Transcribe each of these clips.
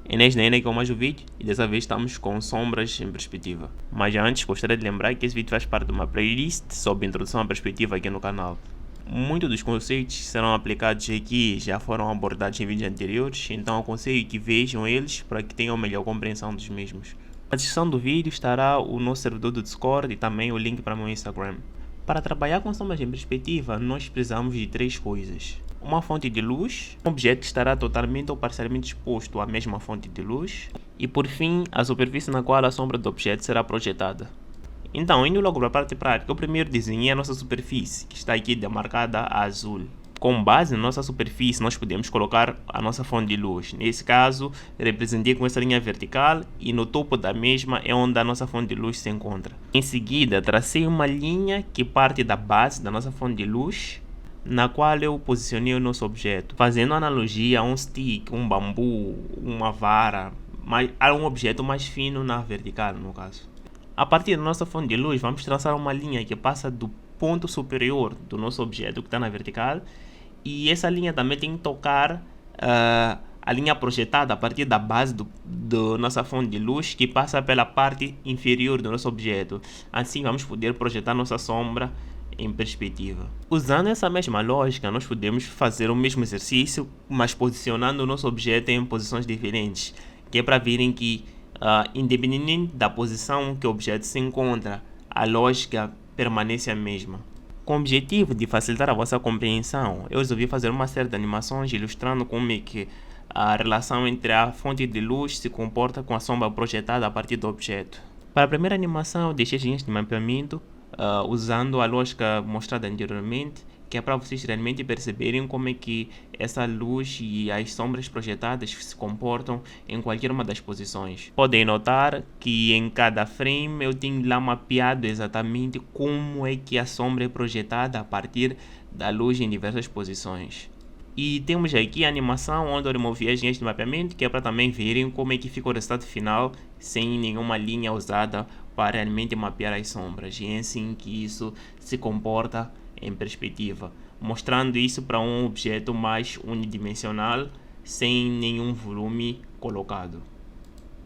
E nesta ainda que é mais o vídeo, e dessa vez estamos com sombras em perspectiva. Mas antes, gostaria de lembrar que esse vídeo faz parte de uma playlist sobre introdução à perspectiva aqui no canal. Muitos dos conceitos que serão aplicados aqui já foram abordados em vídeos anteriores, então aconselho que vejam eles para que tenham melhor compreensão dos mesmos. Na descrição do vídeo estará o nosso servidor do Discord e também o link para o meu Instagram. Para trabalhar com sombras em perspectiva, nós precisamos de três coisas. Uma fonte de luz, um objeto que estará totalmente ou parcialmente exposto à mesma fonte de luz, e por fim, a superfície na qual a sombra do objeto será projetada. Então, indo logo para a parte prática, eu primeiro desenhei a nossa superfície, que está aqui demarcada a azul. Com base na nossa superfície, nós podemos colocar a nossa fonte de luz. Nesse caso, representei com essa linha vertical e no topo da mesma é onde a nossa fonte de luz se encontra. Em seguida, tracei uma linha que parte da base da nossa fonte de luz, na qual eu posicionei o nosso objeto, fazendo analogia a um stick, um bambu, uma vara, a um objeto mais fino na vertical, no caso. A partir da nossa fonte de luz, vamos traçar uma linha que passa do ponto superior do nosso objeto que está na vertical, e essa linha também tem que tocar a linha projetada a partir da base da nossa fonte de luz, que passa pela parte inferior do nosso objeto. Assim vamos poder projetar nossa sombra em perspectiva. Usando essa mesma lógica, nós podemos fazer o mesmo exercício, mas posicionando o nosso objeto em posições diferentes, que é para verem que, independente da posição que o objeto se encontra, a lógica permanece a mesma. Com o objetivo de facilitar a vossa compreensão, eu resolvi fazer uma série de animações ilustrando como é que a relação entre a fonte de luz se comporta com a sombra projetada a partir do objeto. Para a primeira animação, eu deixei as linhas de mapeamento usando a lógica mostrada anteriormente, que é para vocês realmente perceberem como é que essa luz e as sombras projetadas se comportam em qualquer uma das posições. Podem notar que em cada frame eu tenho lá mapeado exatamente como é que a sombra é projetada a partir da luz em diversas posições. E temos aqui a animação onde eu removi as linhas de mapeamento, que é para também verem como é que fica o resultado final sem nenhuma linha usada para realmente mapear as sombras. E é assim que isso se comporta em perspectiva, mostrando isso para um objeto mais unidimensional sem nenhum volume colocado.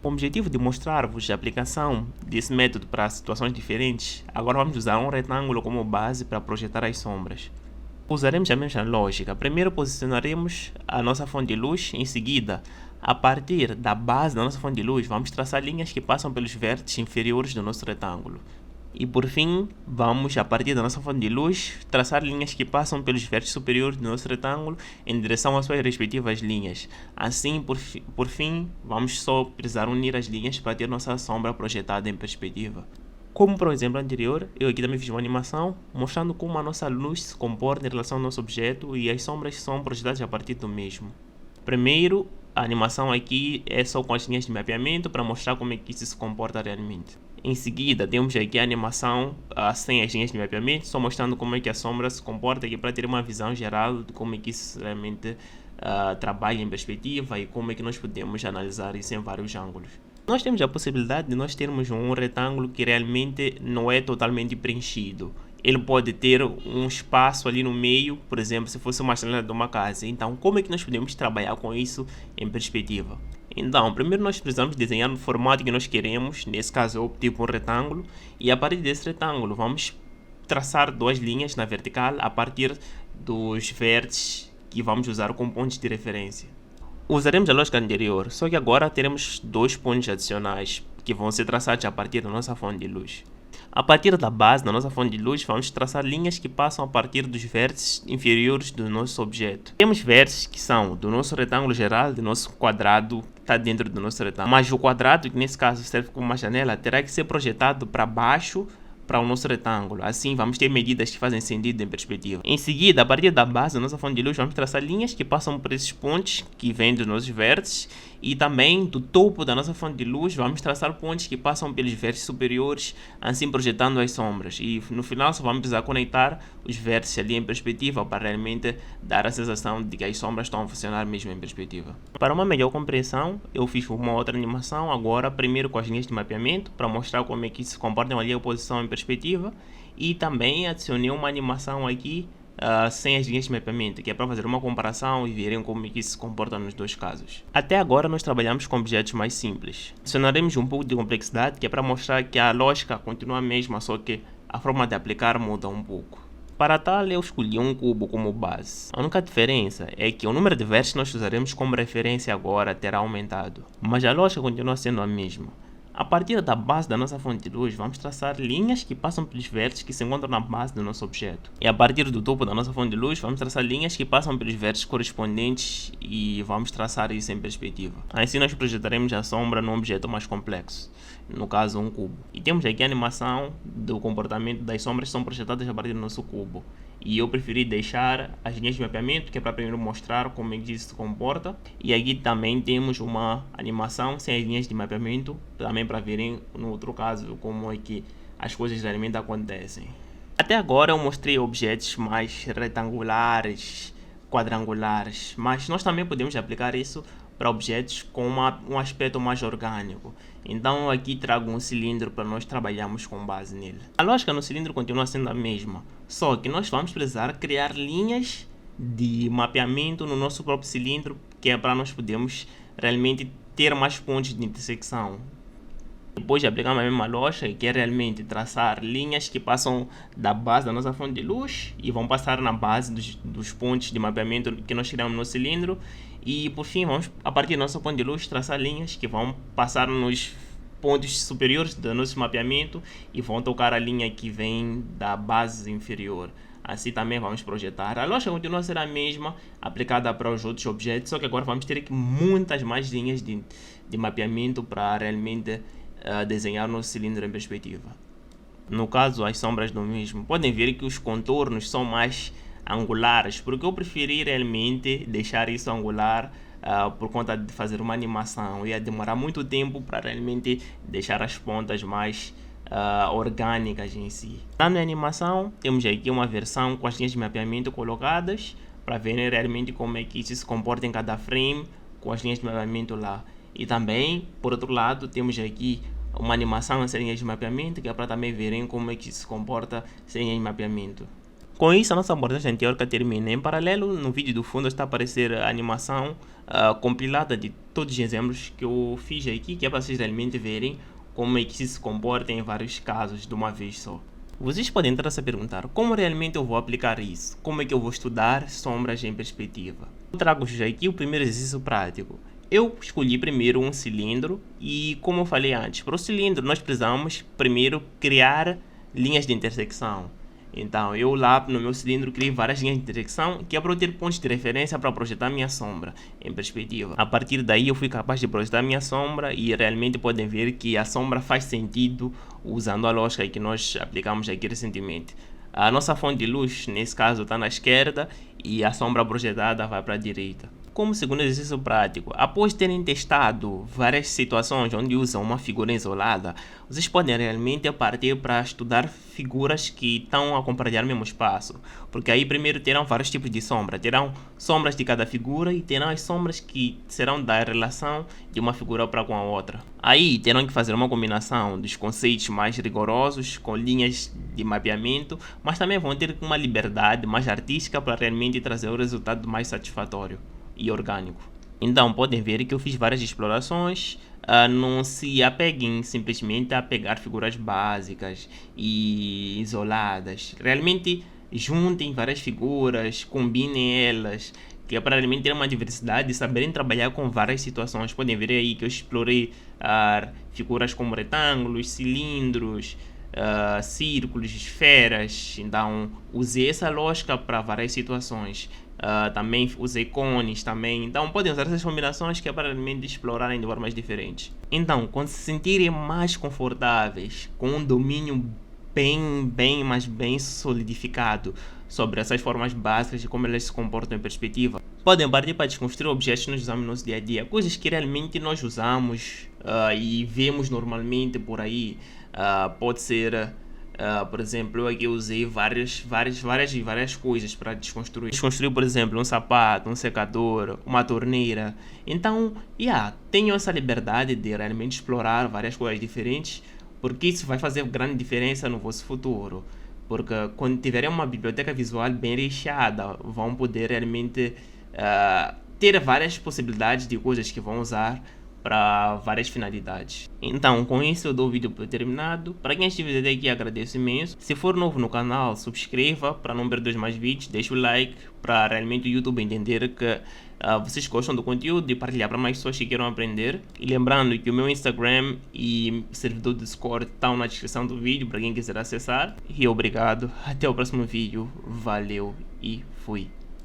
Com o objetivo de mostrar-vos a aplicação desse método para situações diferentes, agora vamos usar um retângulo como base para projetar as sombras. Usaremos a mesma lógica. Primeiro posicionaremos a nossa fonte de luz, em seguida, a partir da base da nossa fonte de luz, vamos traçar linhas que passam pelos vértices inferiores do nosso retângulo. E por fim, vamos, a partir da nossa fonte de luz, traçar linhas que passam pelos vértices superiores do nosso retângulo em direção às suas respectivas linhas. Assim, por fim, vamos só precisar unir as linhas para ter nossa sombra projetada em perspectiva. Como para o exemplo anterior, eu aqui também fiz uma animação mostrando como a nossa luz se comporta em relação ao nosso objeto e as sombras são projetadas a partir do mesmo. Primeiro, a animação aqui é só com as linhas de mapeamento para mostrar como é que isso se comporta realmente. Em seguida, temos aqui a animação sem as linhas de mapeamento, só mostrando como é que a sombra se comporta aqui para ter uma visão geral de como é que isso realmente trabalha em perspectiva e como é que nós podemos analisar isso em vários ângulos. Nós temos a possibilidade de nós termos um retângulo que realmente não é totalmente preenchido. Ele pode ter um espaço ali no meio, por exemplo, se fosse uma janela de uma casa. Então, como é que nós podemos trabalhar com isso em perspectiva? Então, primeiro nós precisamos desenhar no formato que nós queremos. Nesse caso, eu optei por um retângulo. E a partir desse retângulo, vamos traçar duas linhas na vertical a partir dos vértices que vamos usar como pontos de referência. Usaremos a lógica anterior, só que agora teremos dois pontos adicionais que vão ser traçados a partir da nossa fonte de luz. A partir da base da nossa fonte de luz, vamos traçar linhas que passam a partir dos vértices inferiores do nosso objeto. Temos vértices que são do nosso retângulo geral, do nosso quadrado que está dentro do nosso retângulo. Mas o quadrado, que nesse caso serve como uma janela, terá que ser projetado para baixo para o nosso retângulo. Assim, vamos ter medidas que fazem sentido em perspectiva. Em seguida, a partir da base da nossa fonte de luz, vamos traçar linhas que passam por esses pontos que vêm dos nossos vértices e também do topo da nossa fonte de luz, vamos traçar pontos que passam pelos vértices superiores, assim projetando as sombras. E no final, só vamos precisar conectar os vértices ali em perspectiva para realmente dar a sensação de que as sombras estão a funcionar mesmo em perspectiva. Para uma melhor compreensão, eu fiz uma outra animação agora, primeiro com as linhas de mapeamento, para mostrar como é que se comportam ali a posição em perspectiva, e também adicionei uma animação aqui sem as linhas de mapeamento, que é para fazer uma comparação e verem como é que isso se comporta nos dois casos. Até agora nós trabalhamos com objetos mais simples. Adicionaremos um pouco de complexidade, que é para mostrar que a lógica continua a mesma, só que a forma de aplicar muda um pouco. Para tal, eu escolhi um cubo como base. A única diferença é que o número de vértices que nós usaremos como referência agora terá aumentado, mas a lógica continua sendo a mesma. A partir da base da nossa fonte de luz, vamos traçar linhas que passam pelos vértices que se encontram na base do nosso objeto. E a partir do topo da nossa fonte de luz, vamos traçar linhas que passam pelos vértices correspondentes e vamos traçar isso em perspectiva. Assim nós projetaremos a sombra num objeto mais complexo, no caso um cubo. E temos aqui a animação do comportamento das sombras que são projetadas a partir do nosso cubo. E eu preferi deixar as linhas de mapeamento, que é para primeiro mostrar como é que isso se comporta. E aqui também temos uma animação sem as linhas de mapeamento, também para verem no outro caso como é que as coisas realmente acontecem. Até agora eu mostrei objetos mais retangulares, quadrangulares, mas nós também podemos aplicar isso para objetos com um aspecto mais orgânico. Então aqui trago um cilindro para nós trabalharmos com base nele. A lógica no cilindro continua sendo a mesma, só que nós vamos precisar criar linhas de mapeamento no nosso próprio cilindro, que é para nós podermos realmente ter mais pontos de intersecção. Depois de aplicar a mesma lógica, que é realmente traçar linhas que passam da base da nossa fonte de luz e vão passar na base dos pontos de mapeamento que nós criamos no cilindro. E por fim, vamos, a partir da nossa fonte de luz, traçar linhas que vão passar nos pontos superiores do nosso mapeamento e vão tocar a linha que vem da base inferior. Assim também vamos projetar. A lógica continua a ser a mesma, aplicada para os outros objetos, só que agora vamos ter aqui muitas mais linhas de mapeamento para realmente desenhar nosso cilindro em perspectiva. No caso, as sombras do mesmo, podem ver que os contornos são mais angulares, porque eu preferi realmente deixar isso angular por conta de fazer uma animação. Ia demorar muito tempo para realmente deixar as pontas mais orgânicas em si. Na animação, temos aqui uma versão com as linhas de mapeamento colocadas para verem realmente como é que isso se comporta em cada frame com as linhas de mapeamento lá. E também, por outro lado, temos aqui uma animação sem linhas de mapeamento, que é para também verem como é que se comporta sem linhas de mapeamento. Com isso, a nossa abordagem teórica termina. Em paralelo, no vídeo do fundo está a aparecer a animação compilada de todos os exemplos que eu fiz aqui, que é para vocês realmente verem como é que isso se comporta em vários casos de uma vez só. Vocês podem entrar a se perguntar como realmente eu vou aplicar isso, como é que eu vou estudar sombras em perspectiva. Eu trago-vos aqui o primeiro exercício prático. Eu escolhi primeiro um cilindro e, como eu falei antes, para o cilindro nós precisamos primeiro criar linhas de intersecção. Então eu lá no meu cilindro criei várias linhas de intersecção, que é para eu ter pontos de referência para projetar minha sombra em perspectiva. A partir daí eu fui capaz de projetar minha sombra e realmente podem ver que a sombra faz sentido usando a lógica que nós aplicamos aqui recentemente. A nossa fonte de luz, nesse caso, está na esquerda e a sombra projetada vai para a direita. Como segundo exercício prático, após terem testado várias situações onde usam uma figura isolada, vocês podem realmente partir para estudar figuras que estão a compartilhar o mesmo espaço. Porque aí primeiro terão vários tipos de sombra, terão sombras de cada figura e terão as sombras que serão da relação de uma figura para com a outra. Aí terão que fazer uma combinação dos conceitos mais rigorosos com linhas de mapeamento, mas também vão ter uma liberdade mais artística para realmente trazer o resultado mais satisfatório e orgânico. Então podem ver que eu fiz várias explorações, não se apeguem simplesmente a pegar figuras básicas e isoladas. Realmente juntem várias figuras, combinem elas, que é para realmente ter uma diversidade e saberem trabalhar com várias situações. Podem ver aí que eu explorei figuras como retângulos, cilindros, círculos, esferas. Então usei essa lógica para várias situações. Também usei cones também, então podem usar essas combinações que é para realmente explorarem de formas diferentes. Então, quando se sentirem mais confortáveis, com um domínio mas bem solidificado sobre essas formas básicas de como elas se comportam em perspectiva, podem partir para desconstruir objetos que nós usamos no nosso dia a dia, coisas que realmente nós usamos e vemos normalmente por aí. Pode ser por exemplo, eu aqui usei várias coisas para desconstruir. Desconstruir, por exemplo, um sapato, um secador, uma torneira. Então, tenham essa liberdade de realmente explorar várias coisas diferentes, porque isso vai fazer grande diferença no vosso futuro. porque quando tiverem uma biblioteca visual bem recheada, vão poder realmente ter várias possibilidades de coisas que vão usar para várias finalidades. Então, com isso eu dou o vídeo por terminado. Para quem estiver até aqui, agradeço imenso. Se for novo no canal, subscreva para não perder mais vídeos, deixa o like para realmente o YouTube entender que vocês gostam do conteúdo e partilhar para mais pessoas que queiram aprender. E lembrando que o meu Instagram e servidor do Discord estão na descrição do vídeo para quem quiser acessar. E obrigado, até o próximo vídeo, valeu e fui.